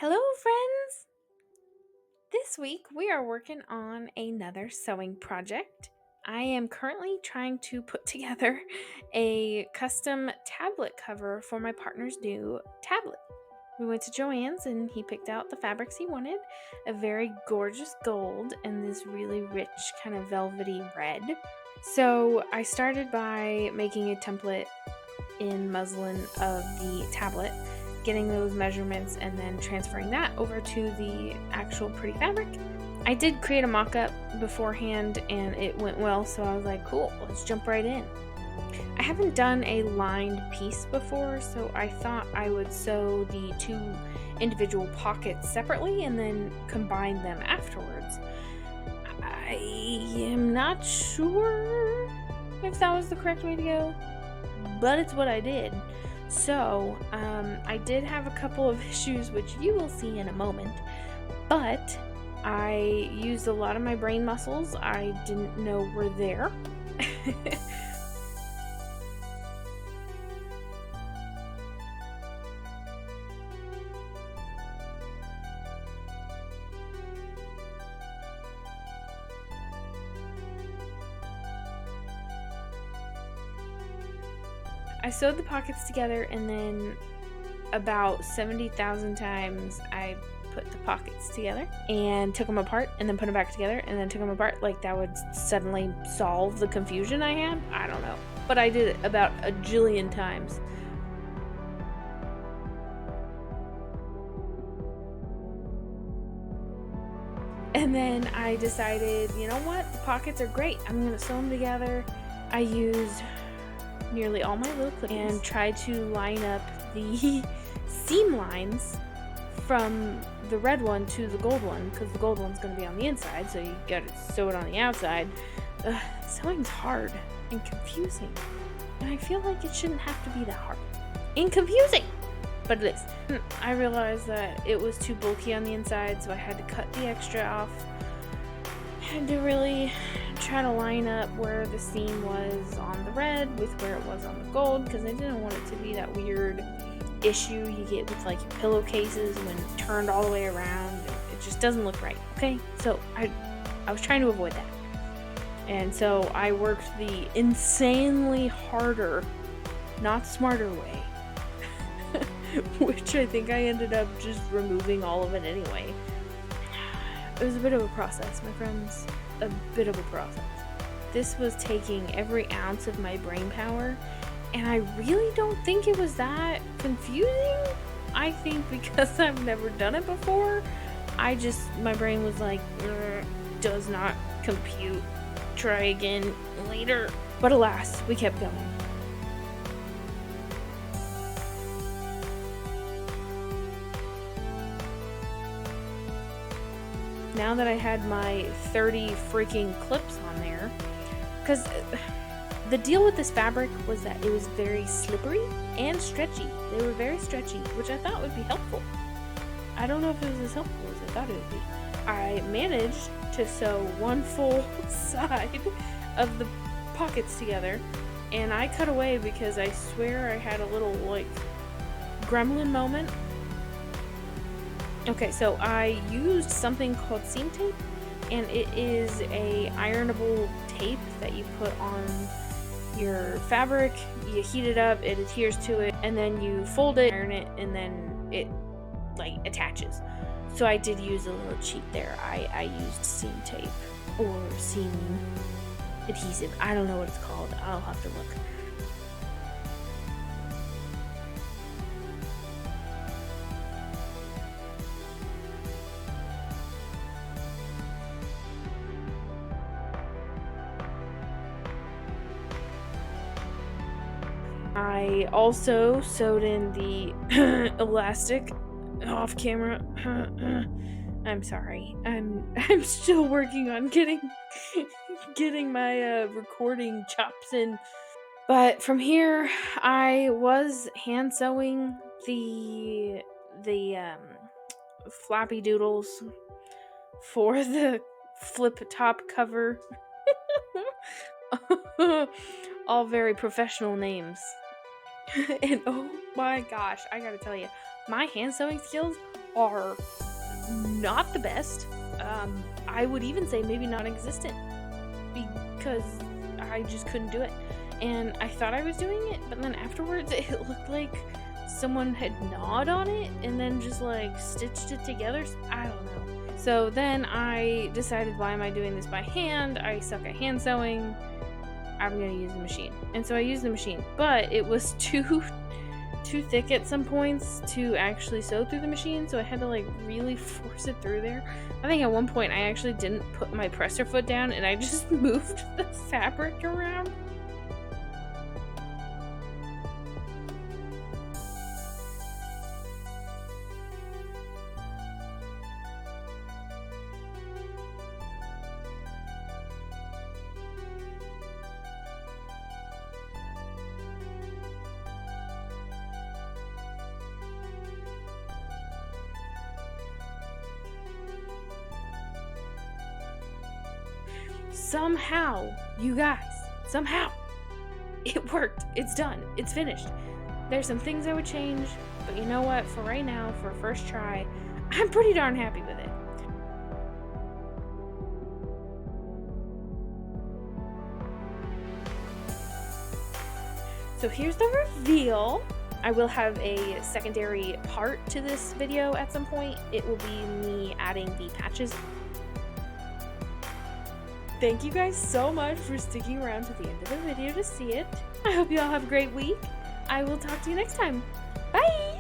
Hello, friends! This week we are working on another sewing project. I am currently trying to put together a custom tablet cover for my partner's new tablet. We went to JOANN's and he picked out the fabrics he wanted, a very gorgeous gold and this really rich kind of velvety red. So I started by making a template in muslin of the tablet, getting those measurements and then transferring that over to the actual pretty fabric. I did create a mock-up beforehand and it went well, so I was like, cool, let's jump right in. I haven't done a lined piece before, so I thought I would sew the two individual pockets separately and then combine them afterwards. I am not sure if that was the correct way to go, but it's what I did. So I did have a couple of issues, which you will see in a moment, but I used a lot of my brain muscles I didn't know were there. I sewed the pockets together and then about 70,000 times I put the pockets together and took them apart and then put them back together and then took them apart. Like that would suddenly solve the confusion I had. I don't know. But I did it about a jillion times. And then I decided, you know what? The pockets are great. I'm going to sew them together. I used nearly all my little clips and tried to line up the seam lines from the red one to the gold one, because the gold one's going to be on the inside, so you gotta sew it on the outside. Sewing's hard and confusing, and I feel like it shouldn't have to be that hard and confusing, but it is. I realized that it was too bulky on the inside, so I had to cut the extra off. Had to really try to line up where the seam was on the red with where it was on the gold, because I didn't want it to be that weird issue you get with like your pillowcases when turned all the way around. It just doesn't look right. Okay, so I was trying to avoid that, and so I worked the insanely harder, not smarter way, which I think I ended up just removing all of it anyway. It was a bit of a process, my friends, a bit of a process. This was taking every ounce of my brain power, and I really don't think it was that confusing. I think because I've never done it before, my brain was like, does not compute, try again later. But alas, we kept going. Now that I had my 30 freaking clips on there, because the deal with this fabric was that it was very slippery and stretchy. They were very stretchy, which I thought would be helpful. I don't know if it was as helpful as I thought it would be. I managed to sew one full side of the pockets together, and I cut away because I swear I had a little, like, gremlin moment. Okay, so I used something called seam tape, and it is a ironable tape that you put on your fabric. You heat it up, it adheres to it, and then you fold it, iron it, and then it like attaches. So I did use a little cheat there. I used seam tape or seam adhesive. I don't know what it's called. I'll have to look. I also sewed in the elastic off camera. I'm sorry. I'm still working on getting my recording chops in. But from here, I was hand sewing the floppy doodles for the flip top cover. All very professional names. And oh my gosh, I gotta tell you, my hand sewing skills are not the best. I would even say maybe non-existent, because I just couldn't do it. And I thought I was doing it, but then afterwards it looked like someone had gnawed on it and then just like stitched it together. I don't know. So then I decided, why am I doing this by hand? I suck at hand sewing. I'm gonna use the machine. And so I used the machine, but it was too thick at some points to actually sew through the machine, so I had to like really force it through there. I think at one point I actually didn't put my presser foot down and I just moved the fabric around. Somehow, you guys, somehow, it worked. It's done. It's finished. There's some things I would change, but you know what? For right now, for a first try, I'm pretty darn happy with it. So here's the reveal. I will have a secondary part to this video at some point. It will be me adding the patches. Thank you guys so much for sticking around to the end of the video to see it. I hope you all have a great week. I will talk to you next time. Bye!